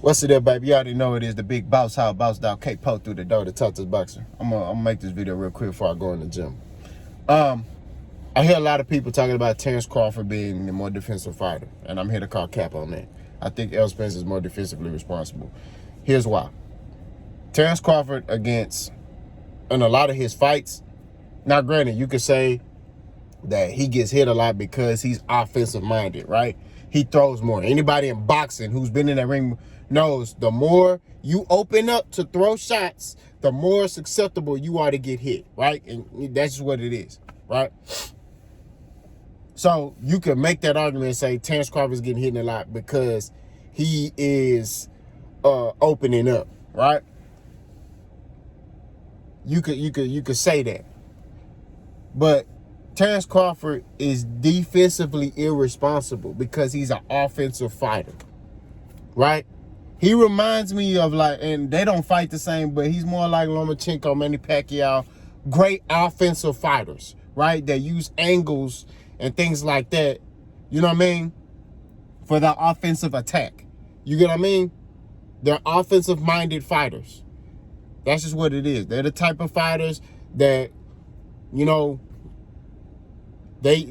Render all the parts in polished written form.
What's it up, baby? You already know it is the big boss. How boss dog K-Po through the door to talk to the boxer. I'm gonna make this video real quick before I go in the gym. I hear a lot of people talking about Terence Crawford being the more defensive fighter, and I'm here to call cap on that. I think Errol Spence is more defensively responsible. Here's why. Terence Crawford in a lot of his fights, now granted, you could say that he gets hit a lot because he's offensive minded, right? He throws more. Anybody in boxing who's been in that ring knows the more you open up to throw shots, the more susceptible you are to get hit, right? And that's just what it is, right? So you could make that argument and say Terence Crawford's getting hit a lot because he is opening up, right? You could say that. But Terence Crawford is defensively irresponsible because he's an offensive fighter, right? He reminds me of and they don't fight the same, but he's more like Lomachenko, Manny Pacquiao, great offensive fighters, right? That use angles and things like that, you know what I mean, for the offensive attack. You get what I mean? They're offensive-minded fighters. That's just what it is. They're the type of fighters that, you know, they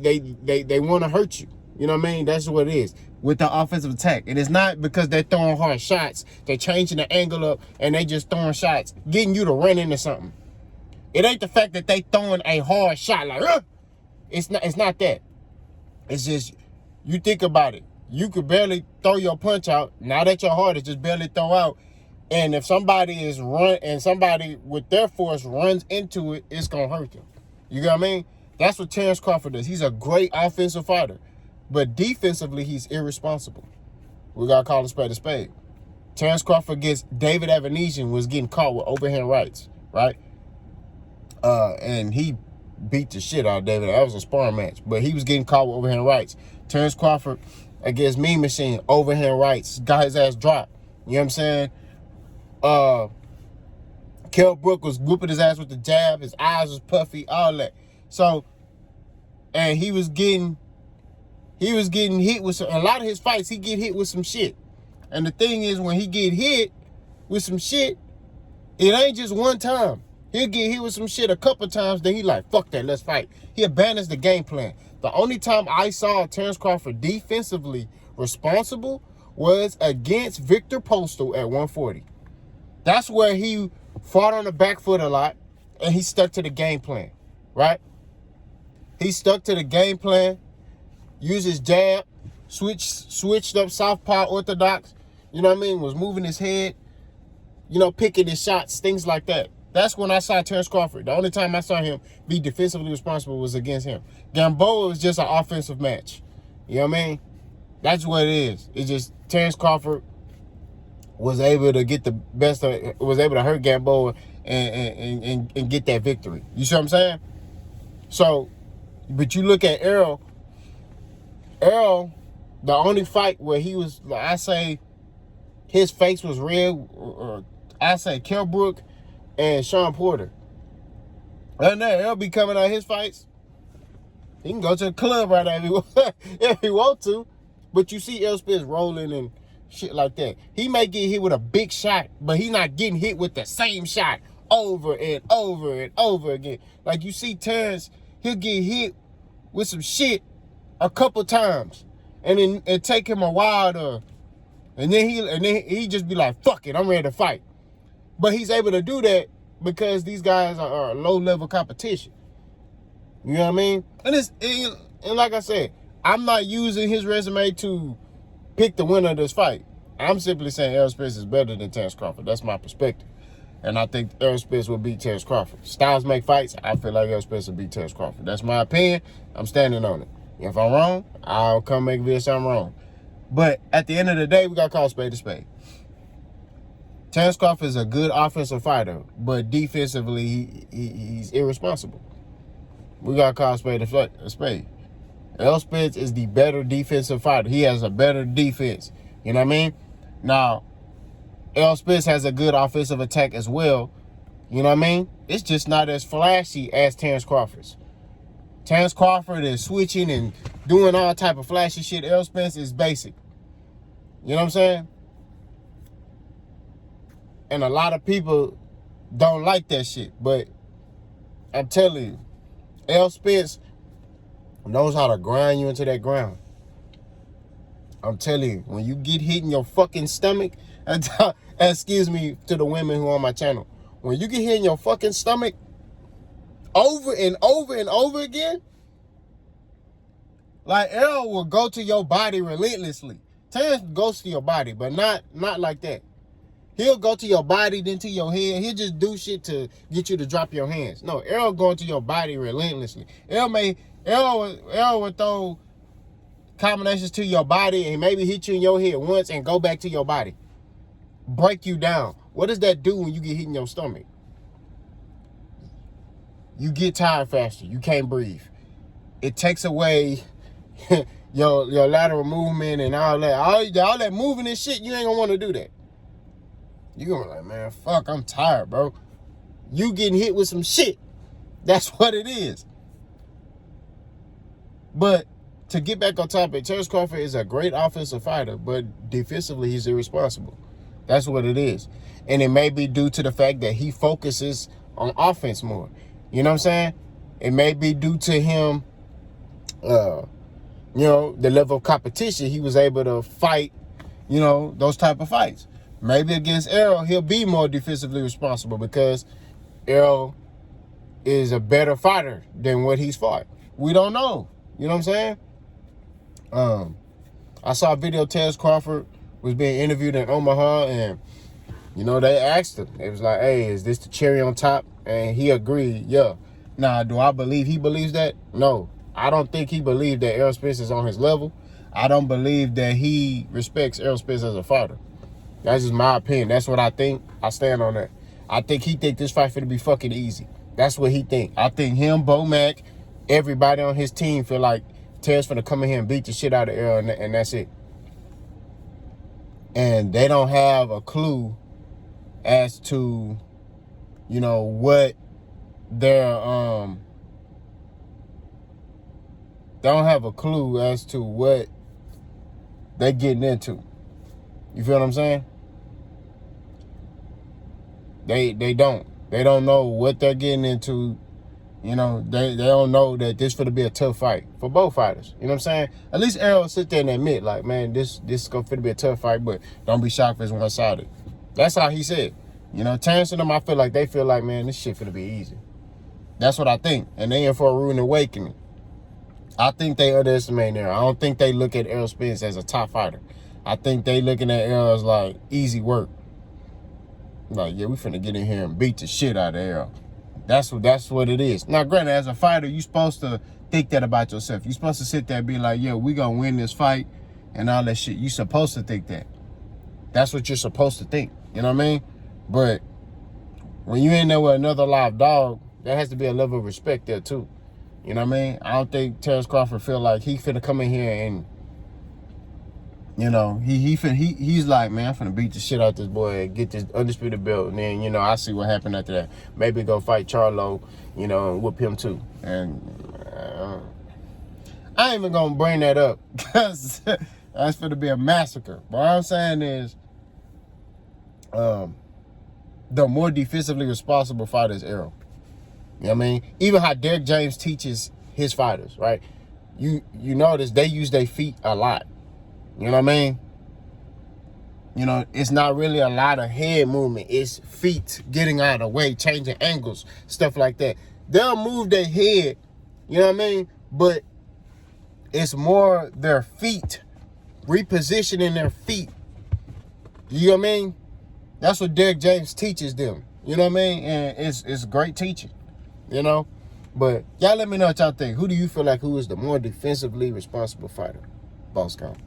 want to hurt you. You know what I mean? That's what it is with the offensive attack. And it's not because they're throwing hard shots. They're changing the angle up and they just throwing shots, getting you to run into something. It ain't the fact that they throwing a hard shot like, It's not that. It's just, you think about it. You could barely throw your punch out. Now that your heart is just barely throw out. And if somebody somebody with their force runs into it, it's going to hurt them. You get what I mean? That's what Terence Crawford does. He's a great offensive fighter. But defensively, he's irresponsible. We got to call a spade a spade. Terence Crawford against David Avanesian was getting caught with overhand rights, right? And he beat the shit out of David. That was a sparring match. But he was getting caught with overhand rights. Terence Crawford against Mean Machine, overhand rights. Got his ass dropped. You know what I'm saying? Kell Brook was whooping his ass with the jab. His eyes was puffy, all that. So, and he was getting hit with a lot of his fights. He get hit with some shit. And the thing is, when he get hit with some shit, it ain't just one time. He'll get hit with some shit a couple times, then he like, fuck that, let's fight. He abandons the game plan. The only time I saw Terence Crawford defensively responsible was against Victor Postal at 140. That's where he fought on the back foot a lot, and he stuck to the game plan, right? He stuck to the game plan, used his jab, switched up southpaw orthodox, you know what I mean, was moving his head, you know, picking his shots, things like that. That's when I saw Terence Crawford. The only time I saw him be defensively responsible was against him. Gamboa was just an offensive match. You know what I mean? That's what it is. It's just Terence Crawford was able to get the best of, was able to hurt Gamboa and get that victory. You see what I'm saying? So, but you look at Errol, the only fight where he was, I say, his face was red, I say Kell Brook and Sean Porter. And then Errol be coming out his fights. He can go to the club right now if he want to. But you see Errol Spence rolling and shit like that. He may get hit with a big shot, but he's not getting hit with the same shot over and over and over again. Like you see Terence, he'll get hit with some shit a couple times, and then it take him a while to, and then he just be like, fuck it, I'm ready to fight. But he's able to do that because these guys are low-level competition. You know what I mean? And like I said, I'm not using his resume to pick the winner of this fight. I'm simply saying Errol Spence is better than Terence Crawford. That's my perspective. And I think Errol Spence will beat Terence Crawford. Styles make fights. I feel like Errol Spence will beat Terence Crawford. That's my opinion. I'm standing on it. If I'm wrong, I'll come make a video saying I'm wrong. But at the end of the day, we got to call a spade a spade. Terence Crawford is a good offensive fighter, but defensively, he's irresponsible. We got to call a spade a spade. Errol Spence is the better defensive fighter. He has a better defense. You know what I mean? Now, Errol Spence has a good offensive attack as well. You know what I mean? It's just not as flashy as Terence Crawford's. Terence Crawford is switching and doing all type of flashy shit. Errol Spence is basic. You know what I'm saying? And a lot of people don't like that shit. But I'm telling you, Errol Spence knows how to grind you into that ground. I'm telling you, when you get hit in your fucking stomach, excuse me to the women who are on my channel, when you get hit in your fucking stomach over and over and over again, like Errol will go to your body relentlessly. Terence goes to your body, but not like that. He'll go to your body, then to your head. He'll just do shit to get you to drop your hands. No, Errol going to your body relentlessly. Errol would throw combinations to your body and maybe hit you in your head once and go back to your body. Break you down. What does that do when you get hit in your stomach? You get tired faster. You can't breathe. It takes away your lateral movement and all that. All that moving and shit, you ain't gonna want to do that. You gonna be like, man, fuck, I'm tired, bro. You getting hit with some shit. That's what it is. But to get back on topic, Terence Crawford is a great offensive fighter, but defensively, he's irresponsible. That's what it is. And it may be due to the fact that he focuses on offense more. You know what I'm saying? It may be due to him, the level of competition. He was able to fight, those type of fights. Maybe against Errol, he'll be more defensively responsible because Errol is a better fighter than what he's fought. We don't know. You know what I'm saying? I saw a video Terence Crawford was being interviewed in Omaha, and, they asked him. It was like, hey, is this the cherry on top? And he agreed, yeah. Now, do I believe he believes that? No. I don't think he believed that Errol Spence is on his level. I don't believe that he respects Errol Spence as a fighter. That's just my opinion. That's what I think. I stand on that. I think he think this fight finna be fucking easy. That's what he think. I think him, Bo Mac, everybody on his team feel like Terence finna come in here and beat the shit out of Errol, and that's it. And they don't have a clue as to, what their they don't have a clue as to what they're getting into. You feel what I'm saying? They don't. They don't know what they're getting into. They don't know that this finna be a tough fight for both fighters. You know what I'm saying? At least Errol sit there and admit, like, man, this is finna be a tough fight, but don't be shocked if it's one-sided. That's how he said. Terence and them, I feel like they feel like, man, this shit finna be easy. That's what I think. And they in for a rude awakening. I think they underestimate Errol. I don't think they look at Errol Spence as a top fighter. I think they looking at Errol as like easy work. Like, yeah, we finna get in here and beat the shit out of Errol. That's what it is. Now, granted, as a fighter, you're supposed to think that about yourself. You're supposed to sit there and be like, yo, we gonna win this fight and all that shit. You're supposed to think that. That's what you're supposed to think. You know what I mean? But when you in there with another live dog, there has to be a level of respect there too. You know what I mean? I don't think Terence Crawford feel like he finna come in here and, he's like, man, I'm finna beat the shit out this boy and get this undisputed belt. And then, I see what happened after that. Maybe go fight Charlo, and whoop him too. And I ain't even gonna bring that up because that's finna be a massacre. But what I'm saying is, the more defensively responsible fighter is Errol. You know what I mean? Even how Derek James teaches his fighters, right? You notice they use their feet a lot. You know what I mean? It's not really a lot of head movement. It's feet getting out of the way, changing angles, stuff like that. They'll move their head, you know what I mean? But it's more their feet, repositioning their feet. You know what I mean? That's what Derek James teaches them. You know what I mean? And it's great teaching, But y'all let me know what y'all think. Who do you feel like who is the more defensively responsible fighter? Boss count.